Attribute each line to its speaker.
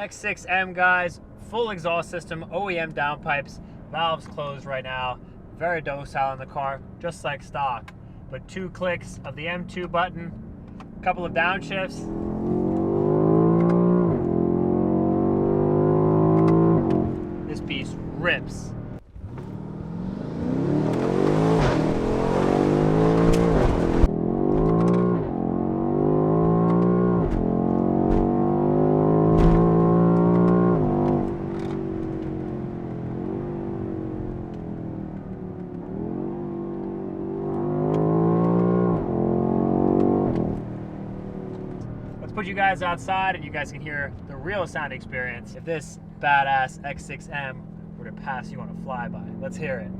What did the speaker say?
Speaker 1: X6M, guys, full exhaust system, OEM downpipes, valves closed right now, very docile in the car, just like stock. But 2 clicks of the M2 button, a couple of downshifts. This piece rips. Put you guys outside and you guys can hear the real sound experience if this badass X6M were to pass you on a flyby. Let's hear it.